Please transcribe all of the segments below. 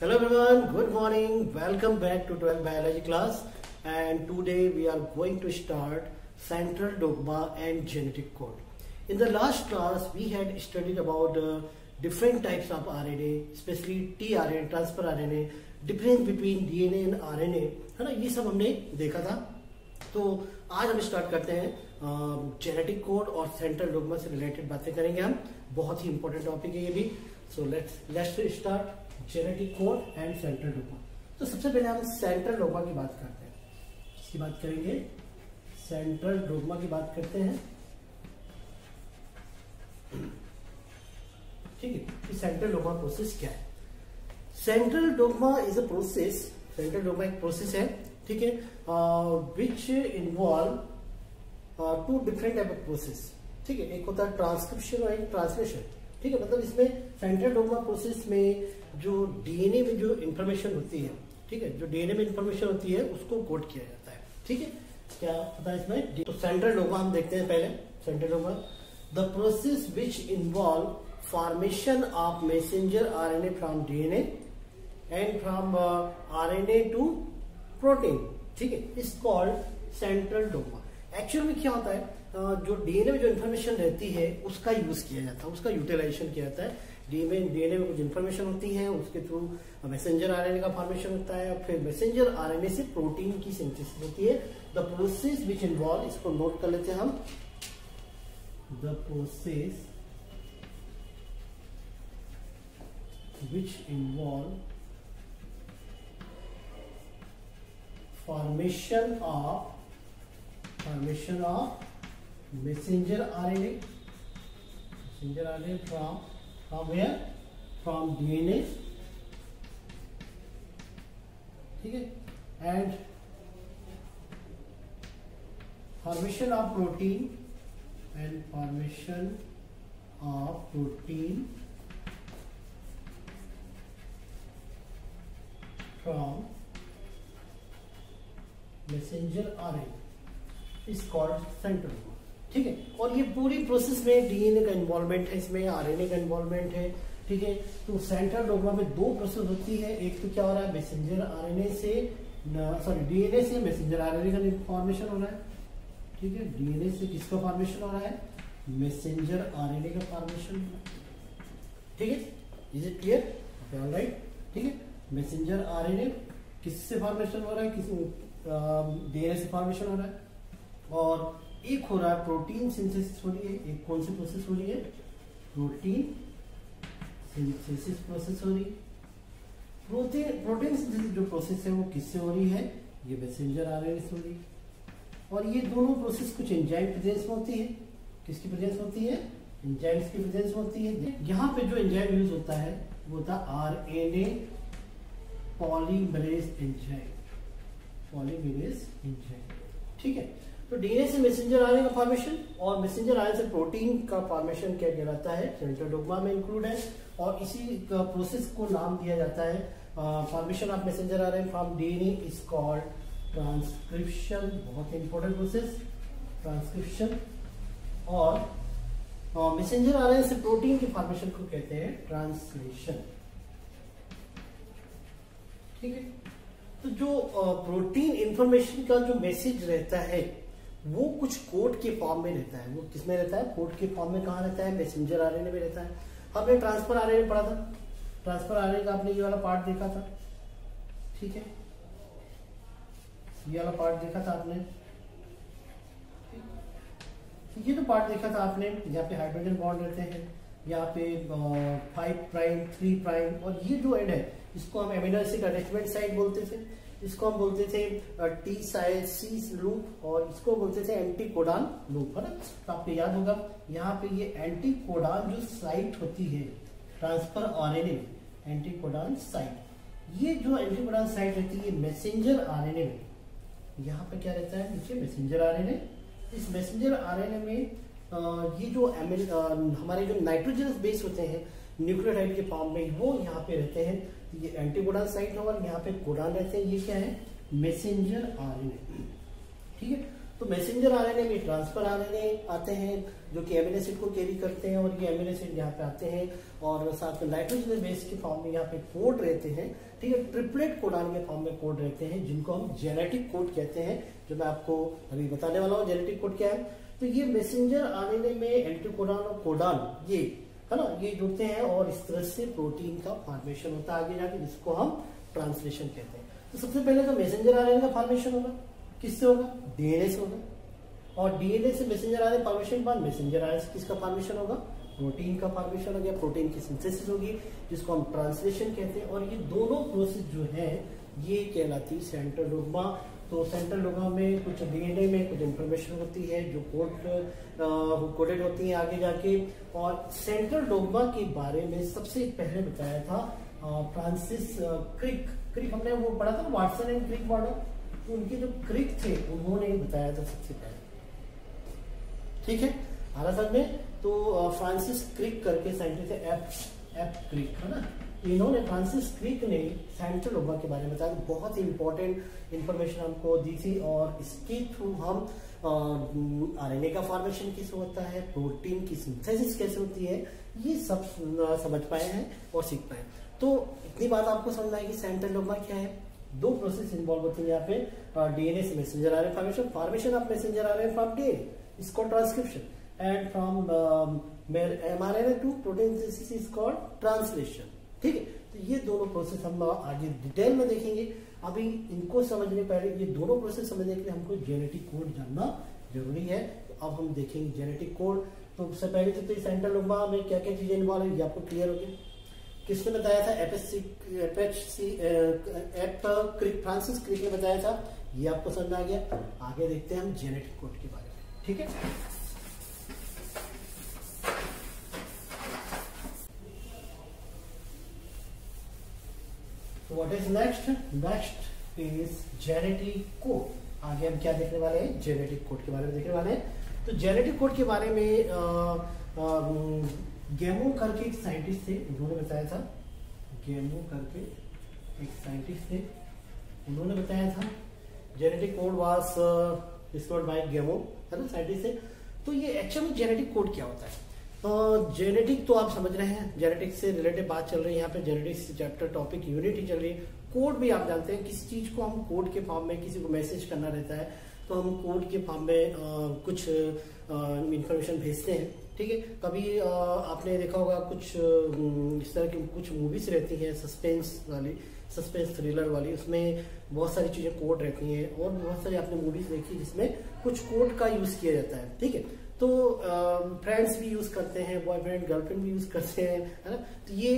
Hello everyone, good morning. Welcome back to 12th biology class, and today we are going to start central dogma and genetic code. In the last class we had studied about different types of RNA, especially tRNA, transfer RNA, difference between DNA and RNA, है ना, ये सब हमने देखा था। तो आज हम स्टार्ट करते हैं जेनेटिक कोड और सेंट्रल डोग्मा से रिलेटेड बातें करेंगे हम। बहुत ही इंपॉर्टेंट टॉपिक है ये भी। So let's start genetic code and central dogma. तो सबसे पहले हम सेंट्रल डोग्मा की बात करते हैं। किसकी बात करेंगे? सेंट्रल डोग्मा की बात करते हैं। ठीक है, कि सेंट्रल डोग्मा प्रोसेस क्या है? Central dogma is a process, central dogma एक प्रोसेस है, ठीक है, which involve two different type of process. ठीक है, एक होता है ट्रांसक्रिप्शन और एक ट्रांसलेशन। ठीक है, मतलब इसमें सेंट्रल डोग्मा प्रोसेस में जो डीएनए में जो इंफॉर्मेशन होती है, ठीक है, जो डीएनए में इंफॉर्मेशन होती है उसको कोड किया जाता है। ठीक है, क्या पता है इसमें? तो सेंट्रल डोग्मा हम देखते हैं पहले। Central dogma the process which involve formation of messenger RNA from DNA and from RNA to protein. ठीक है, is called central dogma. Actual में क्या होता है, जो डीएनए में जो इन्फॉर्मेशन रहती है उसका यूज किया जाता है, उसका यूटिलाइजेशन किया जाता है। डीएनए में कुछ इन्फॉर्मेशन होती है, उसके थ्रू मैसेंजर आरएनए का फॉर्मेशन होता है, फिर मैसेंजर आरएनए से प्रोटीन की सिंथेसिस होती है। द प्रोसेस विच इन्वॉल्व, इसको नोट कर लेते हैं हम, the process which involve formation of messenger RNA from where? From DNA, ठीक है, and formation of protein from messenger RNA is called central dogma. ठीक है, और ये पूरी प्रोसेस में डीएनए का इन्वॉल्वमेंट है, इसमें आरएनए का इन्वॉल्वमेंट है। ठीक है, तो सेंट्रल डोग्मा में दो प्रोसेस होती है। एक तो क्या हो रहा है, मैसेंजर आरएनए से डीएनए से मैसेंजर आरएनए का फॉर्मेशन हो रहा है। ठीक है, डीएनए से किसका फॉर्मेशन हो रहा है? मैसेंजर आरएनए का फॉर्मेशन हो रहा है। ठीक है, इज इट क्लियर? ऑलराइट। ठीक है, मैसेंजर आरएनए किससे फॉर्मेशन हो रहा है? डीएनए से फॉर्मेशन हो रहा है। और एक हो रहा है प्रोटीन सिंथेसिस हो रही है। एक कौन सी प्रोसेस हो रही है? प्रोटीन सिंथेसिस प्रोसेस हो रही है। प्रोटीन सिंथेसिस जो प्रोसेस है वो किससे हो रही है? ये मैसेंजर आरएनए से हो रही है। और ये दोनों प्रोसेस कुछ एंजाइम प्रेजेंस में होती है। किसकी प्रेजेंस होती है? एंजाइम्स की प्रेजेंस में होती है। यहाँ पे जो एंजाइम यूज होता है वो होता है आरएनए पॉलीमरेज एंजाइम। ठीक है, तो डीएनए से मैसेंजर आरएनए का फॉर्मेशन और मैसेंजर आरएनए से प्रोटीन का फॉर्मेशन क्या कहलाता है? सेंट्रल डोग्मा में इंक्लूड है। और इसी प्रोसेस को नाम दिया जाता है formation of messenger RNA from DNA is called transcription. बहुत इंपॉर्टेंट प्रोसेस, ट्रांसक्रिप्शन। और मैसेंजर आरएनए से प्रोटीन की फॉर्मेशन को कहते हैं ट्रांसलेशन। ठीक है, तो जो प्रोटीन इंफॉर्मेशन का जो मैसेज रहता है वो कुछ कोड के फॉर्म में रहता है। वो किसमें रहता है? कोड के फॉर्म में। कहाँ रहता है? मैसेंजर आरएनए में रहता है। हमने ट्रांसफर आरएनए पढ़ा था। ट्रांसफर आरएनए का आपने ये वाला पार्ट देखा था। ठीक है, ये वाला पार्ट देखा था आपने। ये जो पार्ट देखा था आपने, यहाँ पे हाइड्रोजन बॉन्ड रहते हैं, यहाँ पे 5 प्राइम 3 प्राइम, और ये जो एंड है इसको हम एमिनो एसिड अटैचमेंट साइट बोलते थे। इसको हम बोलते थे टी साइड सी लूप, और इसको बोलते थे एंटी कोडान लूप, है ना। तो आपको याद होगा यहाँ पे ये एंटी कोडान जो साइट होती है ट्रांसफर आरएनए में, एंटी कोडान साइट, ये जो एंटी कोडान साइट रहती है मैसेंजर आरएनए में, यहाँ पे क्या रहता है? नीचे मैसेंजर आरएनए। इस मैसेंजर आरएनए में ये जो हमारे जो नाइट्रोजनस बेस होते हैं न्यूक्लियोटाइड के फॉर्म में, वो यहाँ पे रहते हैं। ये एंटीकोडान साइट है और यहाँ पे कोडान रहते हैं। ये क्या है? Messenger RNA. ठीक है, तो मैसेंजर आरएनए में ट्रांसफर आरएनए आते हैं, जो कि एमिनो एसिड को कैरी करते हैं, और ये एमिनो एसिड यहाँ पे आते हैं और साथ में नाइट्रोजन बेस के फॉर्म में यहाँ पे कोड रहते हैं, ठीक है, ट्रिपलेट कोडान के फॉर्म में कोड रहते हैं, जिनको हम जेनेटिक कोड कहते हैं, जो मैं आपको अभी बताने वाला हूँ जेनेटिक कोड क्या है। तो ये मैसेंजर आरएनए में एंटीकोडॉन और कोडान ये है ना, ये जुड़ते हैं और इस तरह से प्रोटीन का फॉर्मेशन होता है आगे जाके, जिसको हम ट्रांसलेशन कहते हैं। तो सबसे पहले तो मैसेंजर आरएनए का फॉर्मेशन होगा, किससे होगा? डीएनए से होगा, और डीएनए से मैसेंजर आरएनए फॉर्मेशन के बाद मैसेंजर आरएनए से किसका फॉर्मेशन होगा? प्रोटीन का फॉर्मेशन हो गया, प्रोटीन की सिंथेसिस होगी, जिसको हम ट्रांसलेशन कहते हैं। और ये दोनों प्रोसेस जो है ये कहलाती है सेंट्रल डोग्मा। तो सेंट्रल डोग्मा में कुछ डीएनए में कुछ इंफॉर्मेशन होती है जो कोडेड होती है आगे जाके। और सेंट्रल डोग्मा के बारे में सबसे पहले बताया था फ्रांसिस क्रिक हमने वो पढ़ा था वाटसन एंड क्रिक मॉडल, तो उनके जो क्रिक थे उन्होंने बताया था सबसे पहले, ठीक है, हमारा समझ में। तो फ्रांसिस क्रिक करके साइंटिस्ट है, एफ क्रिक है ना, इन्होंने फ्रांसिस क्रिक ने सेंट्रल डोग्मा के बारे में बताया, बहुत ही इंपॉर्टेंट इंफॉर्मेशन हमको दी थी। और इसके थ्रू हम आरएनए का फॉर्मेशन कैसे होता है, प्रोटीन की सिंथेसिस कैसे होती है, ये सब समझ पाए हैं और सीख पाए। तो इतनी बात आपको समझना है कि सेंट्रल डोग्मा क्या है। दो प्रोसेस इन्वॉल्व होते हैं यहाँ पे, डीएनए से messenger RNA formation of messenger RNA from DNA is called transcription and from mRNA to protein synthesis is called translation, ठीक है। तो ये दोनों प्रोसेस हम आगे डिटेल में देखेंगे। अभी इनको समझने पहले ये दोनों प्रोसेस समझने के लिए हमको जेनेटिक कोड जानना जरूरी है। तो अब हम देखेंगे जेनेटिक कोड। तो सबसे पहले तो सेंट्रल डोग्मा में क्या क्या चीजें इन्वॉल्व है ये आपको क्लियर हो गया। किसने बताया था? फ्रांसिस क्रिक ने बताया था, ये आपको समझ आ गया। आगे देखते हैं हम जेनेटिक कोड के बारे में, ठीक है। What is next? Next is genetic code. आगे हम क्या देखने वाले हैं? जेनेटिक कोड के बारे में देखने वाले हैं। तो जेनेटिक कोड के बारे में गेमो करके एक साइंटिस्ट थे, उन्होंने बताया था। गेमो करके एक साइंटिस्ट थे, उन्होंने बताया था genetic code was discovered by गेमो, है ना, साइंटिस्ट थे। तो ये एक्चुअली जेनेटिक कोड क्या होता है? जेनेटिक तो आप समझ रहे हैं, जेनेटिक्स से रिलेटेड बात चल रही है यहाँ पे, जेनेटिक्स चैप्टर टॉपिक यूनिट ही चल रही है। कोड भी आप जानते हैं, किसी चीज को हम कोड के फॉर्म में किसी को मैसेज करना रहता है तो हम कोड के फॉर्म में कुछ इंफॉर्मेशन भेजते हैं, ठीक है। कभी आपने देखा होगा कुछ इस तरह की कुछ मूवीज रहती हैं सस्पेंस थ्रिलर वाली, उसमें बहुत सारी चीजें कोड रहती हैं, और बहुत सारी आपने मूवीज देखी जिसमें कुछ कोड का यूज किया जाता है, ठीक है। तो फ्रेंड्स भी यूज करते हैं, बॉयफ्रेंड गर्लफ्रेंड भी यूज करते हैं, है ना। तो ये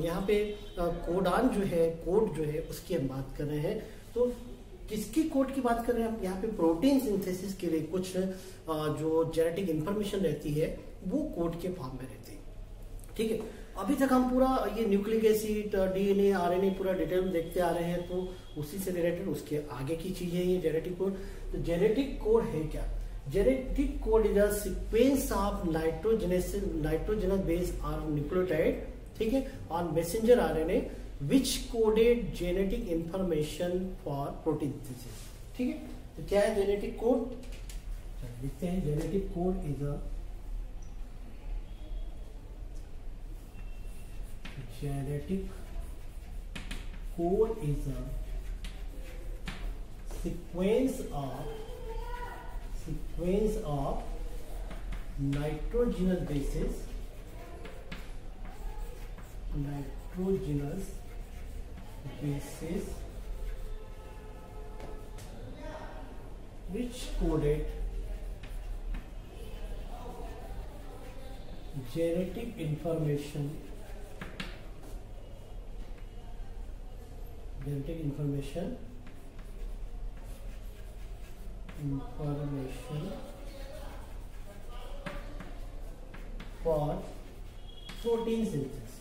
यहाँ पे कोडान जो है, कोड जो है उसकी हम बात कर रहे हैं। तो किसकी कोड की बात कर रहे हैं हम? यहाँ पे प्रोटीन सिंथेसिस के लिए कुछ जो जेनेटिक इंफॉर्मेशन रहती है वो कोड के फॉर्म में रहती है, ठीक है। अभी तक हम पूरा ये न्यूक्लिक एसिड, डीएनए, आरएनए पूरा डिटेल में देखते आ रहे हैं, तो उसी से रिलेटेड उसके आगे की चीजें ये जेनेटिक कोड। तो जेनेटिक कोड है क्या? Genetic code is a sequence of nitrogenous base or nucleotide, ठीक है, on messenger RNA which coded genetic information for protein synthesis, ठीक है। तो क्या है जेनेटिक कोड? लिखते हैं genetic code is a sequence of nitrogenous bases which coded genetic information for protein synthesis,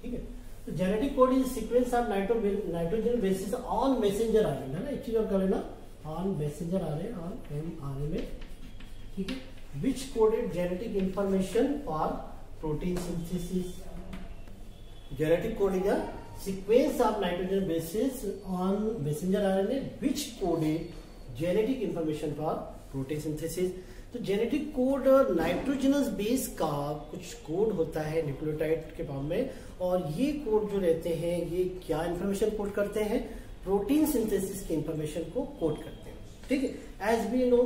ठीक है। तो genetic code is sequence of nitrogen bases on messenger RNA, है ना, एक चीज और कर लेना, on messenger RNA, on mRNA, ठीक है, which coded genetic information for protein synthesis. Genetic code is a sequence of nitrogen bases on messenger RNA which coded genetic information for protein synthesis. तो जेनेटिक कोड नाइट्रोजनस बेस का कुछ code होता है nucleotide के form में, और ये code जो रहते हैं ये क्या इंफॉर्मेशन कोड करते हैं, प्रोटीन सिंथेसिस की इंफॉर्मेशन को कोड करते हैं। ठीक है, as we know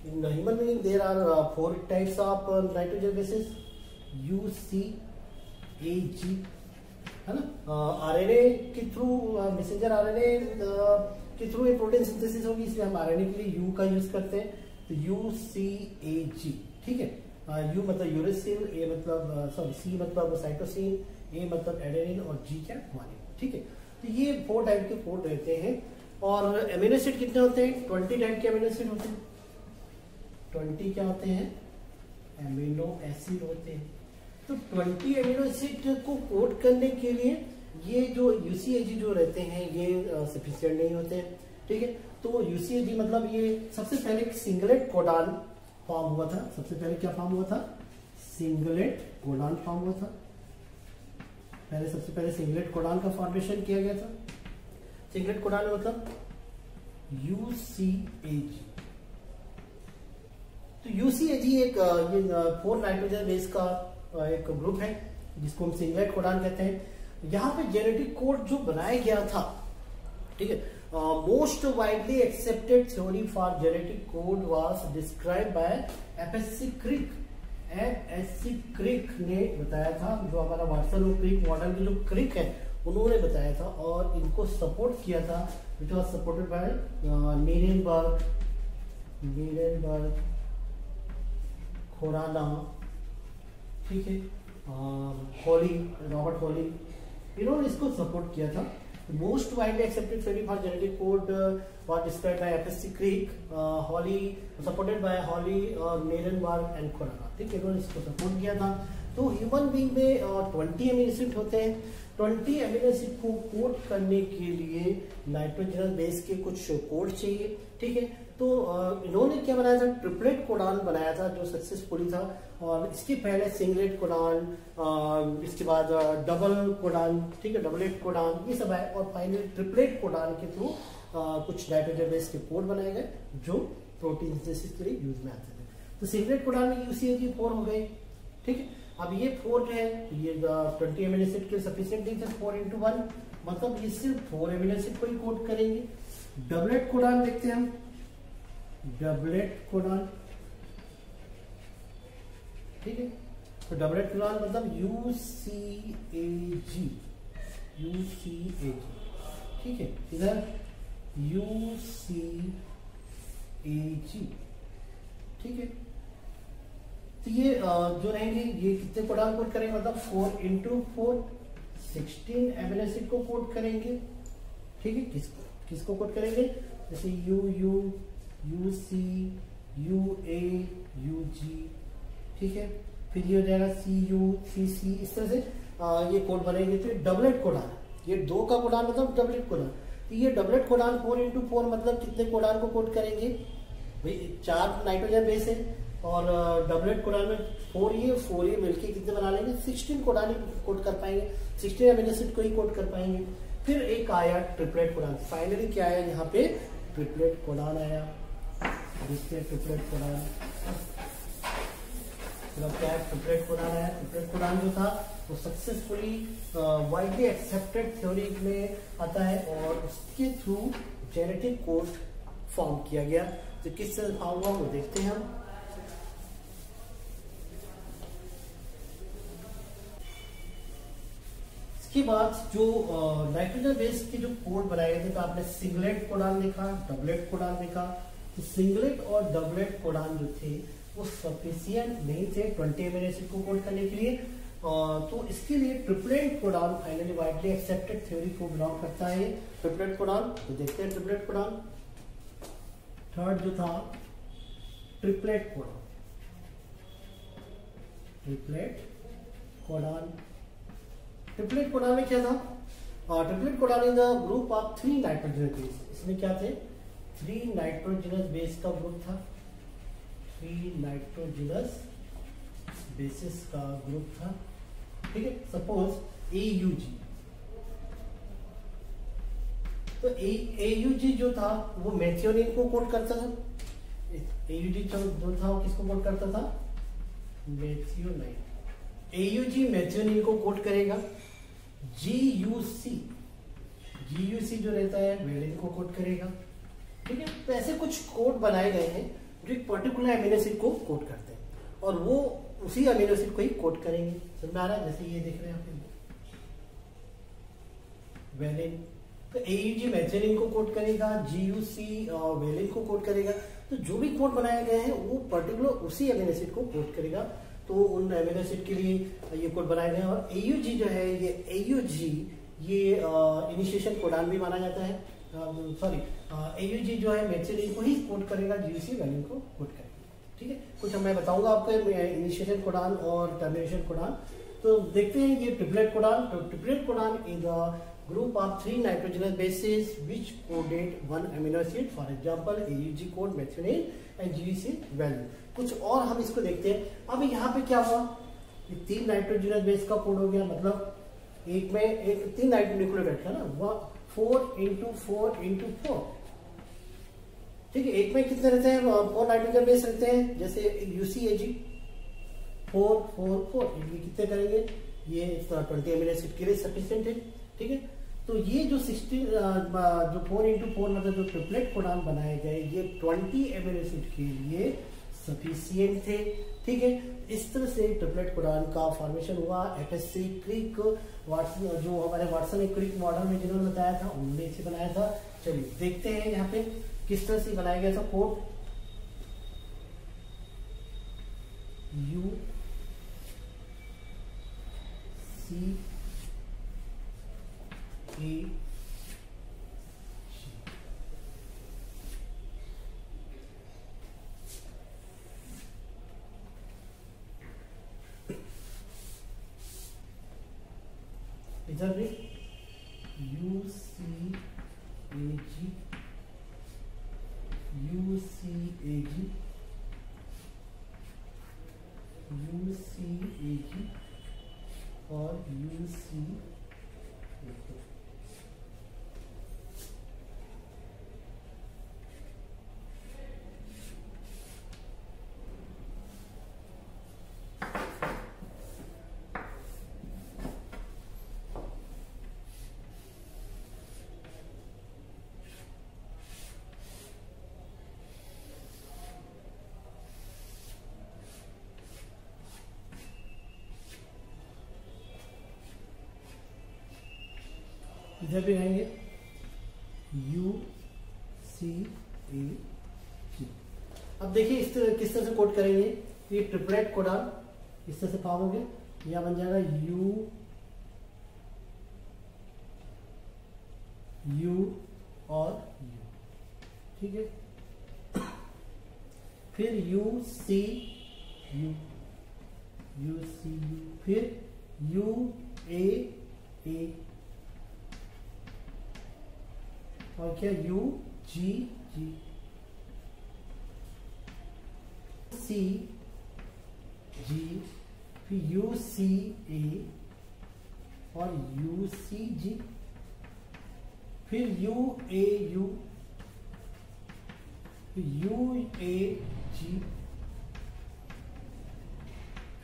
in human being there are 4 types of nitrogen bases, U C A G, है ना। आरएनए के थ्रू, मैसेंजर आरएनए के थ्रू ये प्रोटीन सिंथेसिस होगी, इसलिए हम आरएनए के लिए यू का यूज करते हैं, तो यू सी ए जी। ठीक है, यू मतलब यूरेसिल, ए मतलब सी मतलब साइटोसिन, ए मतलब एडेनिन और जी क्या, ग्वानिन। ठीक है, तो ये 4 टाइप के कोड रहते हैं। और एमिनो एसिड कितने होते हैं, 20 टाइप के एमिनो एसिड होते हैं। 20 क्या होते हैं, एमिनो एसिड होते हैं। तो 20 एमिनो एसिड को कोड करने के लिए ये जो यूसीएजी जो रहते हैं ये सफिशिएंट नहीं होते हैं। ठीक है, तो यूसीएजी मतलब ये सबसे पहले एक सिंगलेट कोडान फॉर्म हुआ था। सबसे पहले क्या फॉर्म हुआ था, सिंगलेट कोडान फॉर्म हुआ था। सबसे पहले सिंगलेट कोडान का फॉर्मेशन किया गया था। सिंगलेट कोडान मतलब यूसीएजी। तो यूसीएजी एक 4 नाइट्रोजन बेस का एक ग्रुप है जिसको हम सिंगलेट कोडान कहते हैं। यहाँ पे जेनेटिक कोड जो बनाया गया था, ठीक है, most widely accepted theory for genetic code was describe by FSC Crick. FSC Crick ने बताया था, जो हमारा वाटसन और क्रिक मॉडल के जो क्रिक है उन्होंने बताया था, और इनको सपोर्ट किया था, which was supported by Nirenberg, Khorana, ठीक है, हॉली, रॉबर्ट हॉली, इन्होंने इसको सपोर्ट किया था। Most widely accepted theory for genetic code was described by FSC Crick, Holley, supported by Holley और नीरेनबर्ग एंड खोराना। ठीक है, इन्होंने इसको सपोर्ट किया था। तो ह्यूमन बीइंग में 20 एमिनो एसिड होते हैं। 20 एमिनो एसिड को कोड करने के लिए नाइट्रोजनस बेस के कुछ कोड चाहिए। ठीक है, तो इन्होंने क्या बनाया था, ट्रिपलेट कोडान बनाया था जो सक्सेसफुली था। और इसके पहले सिंगलेट कोडान, इसके बाद डबल कोडान, ठीक है, डबलेट कोडान, ये सब है, और फाइनली ट्रिपलेट कोडान के थ्रू कुछ नाइट्रोजन बेस के कोड बनाए गए जो प्रोटीन सिंथेसिस के लिए यूज में आते थे। तो सिंगलेट कोडान में यूसीएजी 4 हो गए। ठीक है, अब ये 4 जो है ये 20 एमिनो एसिड के सफिशिएंट नहीं थे, 4 into 1 मतलब ये सिर्फ 4 एमिनो एसिड को ही कोड करेंगे। डबलेट कोडान देखते हैं हम, डबलेट कोडान, ठीक है, तो डबलेट कोडान मतलब यूसीएजी, यूसीएजी, ठीक है, इधर यूसीएजी, ठीक है। तो ये जो रहेंगे ये कितने कोडान कोड करेंगे, मतलब 4 into 4 16 एमिनो एसिड को कोड करेंगे। ठीक है, किसको कोड करेंगे, जैसे U U, U C, U A, U G, ठीक है, फिर ये हो जाएगा सी यू, सी सी, इस तरह से ये कोड बनेंगे। तो डबलेट कोडान, ये 2 का कोडान मतलब डबलेट कोडान। तो ये डबलेट कोडान 4 into 4 मतलब कितने कोडान को कोड करेंगे भाई, 4 नाइट्रोजन बेस है और डबलेट कोडान में 4 ये मिलके कितने बना लेंगे, 16 कोडान ही कोड कर पाएंगे, 16 एमिनो एसिड को ही कोड कर पाएंगे। फिर एक आया ट्रिपलेट कोडान, फाइनली क्या आया यहाँ पे, ट्रिपलेट कोडान आया। देखते ट्रिपलेट कोडान, मतलब क्या है, ट्रिपलेट कोडान आया। ट्रिपलेट कोडान जो था वो सक्सेसफुली वाइडली एक्सेप्टेड थ्योरी में आता है, और उसके थ्रू जेनेटिक कोड फॉर्म किया गया। तो किस तरह फॉर्म हुआ वो देखते हैं हम। इसके बाद जो नाइट्रोजन बेस के जो कोड बनाए गए थे, तो आपने सिंगलेट कोडान देखा, डबलेट कोडान देखा। तो सिंगलेट और डबलेट कोडान जो थे वो सफिशिएंट नहीं थे 20 एमिनो एसिड को कोड करने के लिए। तो इसके लिए triplet codon finally widely accepted theory को बिलोंग करता है। ट्रिपलेट कोडान, तो देखते हैं ट्रिपलेट कोडान। थर्ड जो था triplet codon, triplet codon. Triplet codon में क्या था, triplet codon is the group of 3 nitrogenous base. इसमें क्या थे, 3 नाइट्रोजनस बेस का ग्रुप था, 3 नाइट्रोजनस बेसिस का ग्रुप था। ठीक है, सपोज AUG, तो AUG जो था वो मेथियोनिन को कोड करता था। AUG जो था वो किसको कोड करता था? मेथियोनाइन। AUG मेथियोनिन को कोड करेगा। GUC जो रहता है वेलिन को कोड करेगा। ठीक है, तो ऐसे कुछ कोड बनाए गए हैं जो एक पर्टिकुलर अमीनो एसिड को कोड करते हैं और वो उसी अमीनो एसिड को ही कोड करेंगे। समझ में आ रहा है? जैसे ये देख रहे हैं आप वेलिन, तो AUG मेथियोनिन को कोड करेगा, GUC वेलिन को कोड करेगा। तो जो भी कोड बनाए गए हैं वो पर्टिकुलर उसी अमीनो एसिड को कोड करेगा। तो उन अमीनो एसिड के लिए ये कोड बनाए गए हैं। और AUG जो है ये AUG ये इनिशिएशन कोडान भी माना जाता है। सॉरी, AUG जो है मेथियोनिन को ही कोड करेगा, GUC वेलिन को कोड करेगा। ठीक है, कुछ मैं बताऊंगा आपको इनिशिएशन कोडान और टर्मिनेशन कोडान। तो देखते हैं ये ट्रिपलेट कोडान। तो triplet codon is the group of 3 nitrogenous bases which coded one amino acid, for example AUG code methionine and GUC value। कुछ और हम इसको देखते हैं। अब यहाँ पे क्या हुआ, ये 3 नाइट्रोजनस बेस का कोड हो गया, मतलब एक में एक 3 न्यूक्लियोटाइड था ना, वो 4 × 4 × 4। ठीक है, एक में कितने रहते हैं? 4 नाइट्रोजन बेस रहते हैं। जैसे UCAG 4 4 4, ये कितने करेंगे? ये 20 अमीनो एसिड के लिए सफिशिएंट है। ठीक है, तो ये जो 16 जो 4 × 4 मतलब जो ट्रिपलेट कोडान बनाए गए ये 20 अमीनो एसिड के लिए सफिशिएंट थे। ठीक है, इस तरह से ट्रिपलेट कोडान का फॉर्मेशन हुआ। FSC क्रिक वाटसन, जो हमारे वाटसन क्रिक मॉडल में जिन्होंने बताया था उन्होंने इसे बनाया था। चलिए देखते हैं यहाँ पे किस तरह से बनाया गया था कोड। UCAG इधर भी UCAG और UC। इधर भी रहेंगे UCAG। अब देखिए इस तरह किस तरह से कोड करेंगे। ये ट्रिपलेट कोडान इस तरह से फॉर्म हो गया, यह बन जाएगा U और U। ठीक है, फिर UCU, फिर UAA और क्या UGG, CG, फिर UCA और UCG, फिर UAU, फिर UAG,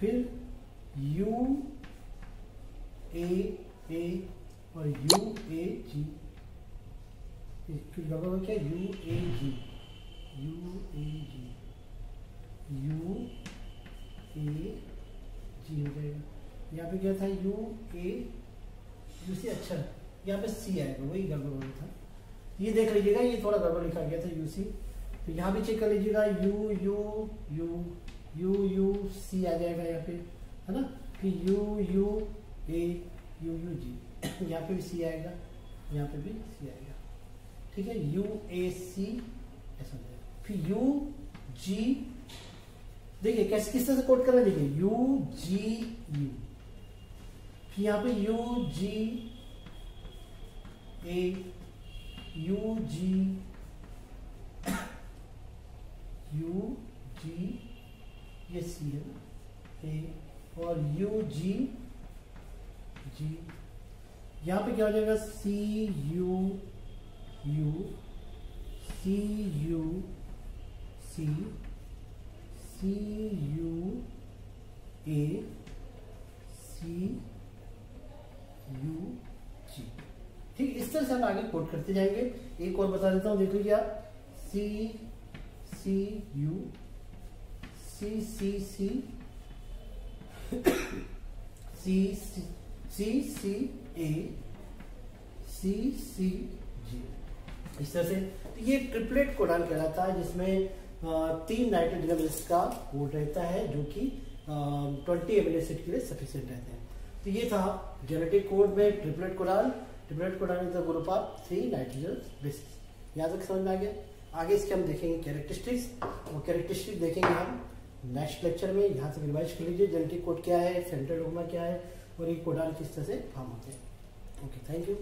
फिर UAA और UAG। फिर लगा हुआ क्या UAG हो जाएगा। यहाँ पे क्या था UC। अच्छा, यहाँ पे C आएगा, वही गड़बड़ हो था। ये देख लीजिएगा, ये थोड़ा गड़बड़ लिखा गया था UC। तो यहाँ भी चेक कर लीजिएगा UC आ जाएगा यहाँ पे, है ना। फिर UUG, यहाँ पे भी C आएगा, यहाँ पे भी C आएगा। ठीक है, UAC ऐसा हो जाएगा। फिर UG, देखिए कैसे किस तरह से कोड कर रहे हैं। देखिए UGU, फिर यहाँ पे UGA, UG ये C है ना, A और UG, यहाँ पे क्या हो जाएगा CU U C U C C U A C U G। ठीक, इस तरह से हम आगे कोड करते जाएंगे। एक और बता देता हूं, देख लीजिए आप, C C U C C C C C C A C C G। इस तरह से ये ट्रिपलेट कोडान कहलाता है, जिसमें 3 नाइट्रोजन एसिड्स का कोड रहता है, जो कि 20 अमीनो एसिड के लिए सफिशिएंट रहते हैं। तो ये था जेनेटिक कोड में triplet codon. Triplet codon is the group of 3 nitrogen bases. याद रख, समझ में आ गया। आगे इसके हम देखेंगे कैरेक्टरिस्टिक्स, और कैरेक्टरिस्टिक्स देखेंगे हम नेक्स्ट लेक्चर में। यहाँ से रिवाइज कर लीजिए, जेनेटिक कोड क्या है, सेंट्रल डोग्मा क्या है, और ये कोडान किस तरह से फॉर्म होते हैं। Okay, thank you.